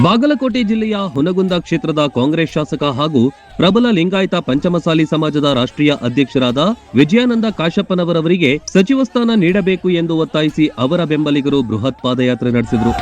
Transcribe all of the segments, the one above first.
ಬಾಗಲಕೋಟೆ ಜಿಲ್ಲೆಯ ಹುನಗುಂದ ಕ್ಷೇತ್ರದ ಕಾಂಗ್ರೆಸ್ ಶಾಸಕ ಹಾಗೂ ಪ್ರಬಲ ಲಿಂಗಾಯತ ಪಂಚಮಸಾಲಿ ಸಮಾಜದ ರಾಷ್ಟ್ರೀಯ ಅಧ್ಯಕ್ಷರಾದ ವಿಜಯಾನಂದ ಕಾಶಪ್ಪನವರವರಿಗೆ ಸಚಿವ ಸ್ಥಾನ ನೀಡಬೇಕು ಎಂದು ಒತ್ತಾಯಿಸಿ ಅವರ ಬೆಂಬಲಿಗರು ಬೃಹತ್ ಪಾದಯಾತ್ರೆ ನಡೆಸಿದರು.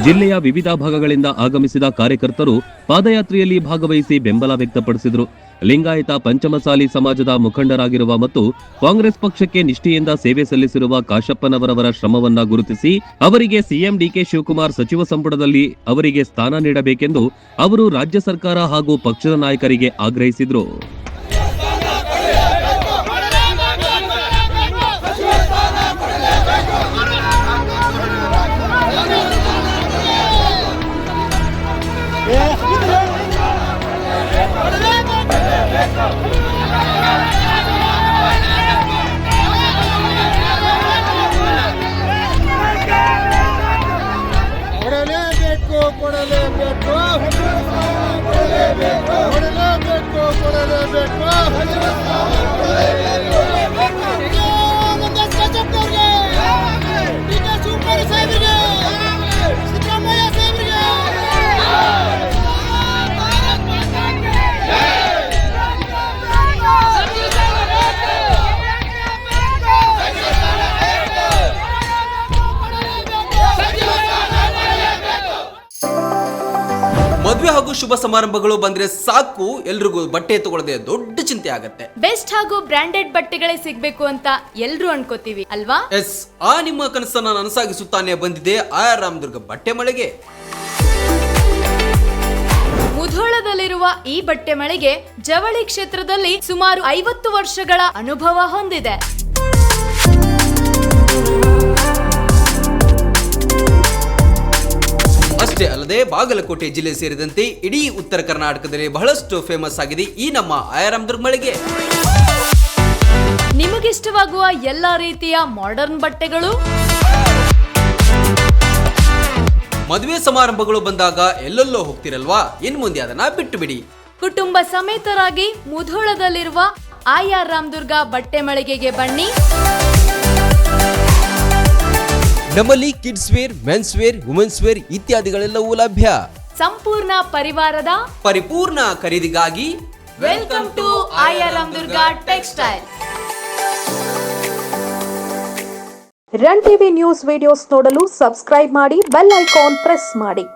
ಜಿಲ್ಲೆಯ ವಿವಿಧ ಭಾಗಗಳಿಂದ ಆಗಮಿಸಿದ ಕಾರ್ಯಕರ್ತರು ಪಾದಯಾತ್ರೆಯಲ್ಲಿ ಭಾಗವಹಿಸಿ ಬೆಂಬಲ ವ್ಯಕ್ತಪಡಿಸಿದರು. ಲಿಂಗಾಯತ ಪಂಚಮಸಾಲಿ ಸಮಾಜದ ಮುಖಂಡರಾಗಿರುವ ಮತ್ತು ಕಾಂಗ್ರೆಸ್ ಪಕ್ಷಕ್ಕೆ ನಿಷ್ಠೆಯಿಂದ ಸೇವೆ ಸಲ್ಲಿಸಿರುವ ಕಾಶಪ್ಪನವರವರ ಶ್ರಮವನ್ನ ಗುರುತಿಸಿ ಅವರಿಗೆ ಸಿಎಂ ಡಿಕೆ ಶಿವಕುಮಾರ್ ಸಚಿವ ಸಂಪುಟದಲ್ಲಿ ಅವರಿಗೆ ಸ್ಥಾನ ನೀಡಬೇಕೆಂದು ಅವರು ರಾಜ್ಯ ಸರ್ಕಾರ ಹಾಗೂ ಪಕ್ಷದ ನಾಯಕರಿಗೆ ಆಗ್ರಹಿಸಿದರು. ಮದುವೆ ಹಾಗೂ ಶುಭ ಸಮಾರಂಭಗಳು ಬಂದ್ರೆ ಸಾಕು ಎಲ್ರಿಗೂ ಬಟ್ಟೆ ತಗೊಳ್ಳದೆ ದೊಡ್ಡ ಚಿಂತೆ ಆಗತ್ತೆ. ಬೆಸ್ಟ್ ಹಾಗೂ ಬ್ರಾಂಡೆಡ್ ಬಟ್ಟೆಗಳೇ ಸಿಗ್ಬೇಕು ಅಂತ ಎಲ್ರು ಅನ್ಕೋತೀವಿ ಅಲ್ವಾ? ಎಸ್, ಆ ನಿಮ್ಮ ಕನಸನ್ನ ನನಸಾಗಿಸುತ್ತಾನೆ ಬಂದಿದೆ ಆರ್ ರಾಮದುರ್ಗ ಬಟ್ಟೆ ಮಳೆಗೆ. ಮುಧೋಳದಲ್ಲಿರುವ ಈ ಬಟ್ಟೆ ಮಳಿಗೆ ಜವಳಿ ಕ್ಷೇತ್ರದಲ್ಲಿ ಸುಮಾರು 50 ವರ್ಷಗಳ ಅನುಭವ ಹೊಂದಿದೆ. ಅಷ್ಟೇ ಅಲ್ಲದೆ ಬಾಗಲಕೋಟೆ ಜಿಲ್ಲೆ ಸೇರಿದಂತೆ ಇಡೀ ಉತ್ತರ ಕರ್ನಾಟಕದಲ್ಲಿ ಬಹಳಷ್ಟು ಫೇಮಸ್ ಆಗಿದೆ ಈ ನಮ್ಮ ಆರ್ ರಾಮದುರ್ಗ ಮಳಿಗೆ. ನಿಮಗಿಷ್ಟವಾಗುವ ಎಲ್ಲಾ ರೀತಿಯ ಮಾಡರ್ನ್ ಬಟ್ಟೆಗಳು, ಮದುವೆ ಸಮಾರಂಭಗಳು ಬಂದಾಗ ಎಲ್ಲೆಲ್ಲೋ ಹೋಗ್ತಿರಲ್ವಾ, ಇನ್ ಮುಂದೆ ಅದನ್ನ ಬಿಟ್ಟು ಬಿಡಿ. ಕುಟುಂಬ ಸಮೇತರಾಗಿ ಮುಧೋಳದಲ್ಲಿರುವ ಆರ್ ರಾಮದುರ್ಗ ಬಟ್ಟೆ ಮಳಿಗೆಗೆ ಬನ್ನಿ. ನಮ್ಮಲ್ಲಿ kids wear, men's wear, women's wear ಇತ್ಯಾದಿಗಳೆಲ್ಲವೂ ಲಭ್ಯ. ಸಂಪೂರ್ಣ ಪರಿವಾರದ ಪರಿಪೂರ್ಣ ಖರೀದಿಗಾಗಿ welcome to R Ramdurg textile. Run TV news videos ನೋಡಲು ಸಬ್ಸ್ಕ್ರೈಬ್ ಮಾಡಿ, ಬೆಲ್ ಐಕಾನ್ ಪ್ರೆಸ್ ಮಾಡಿ.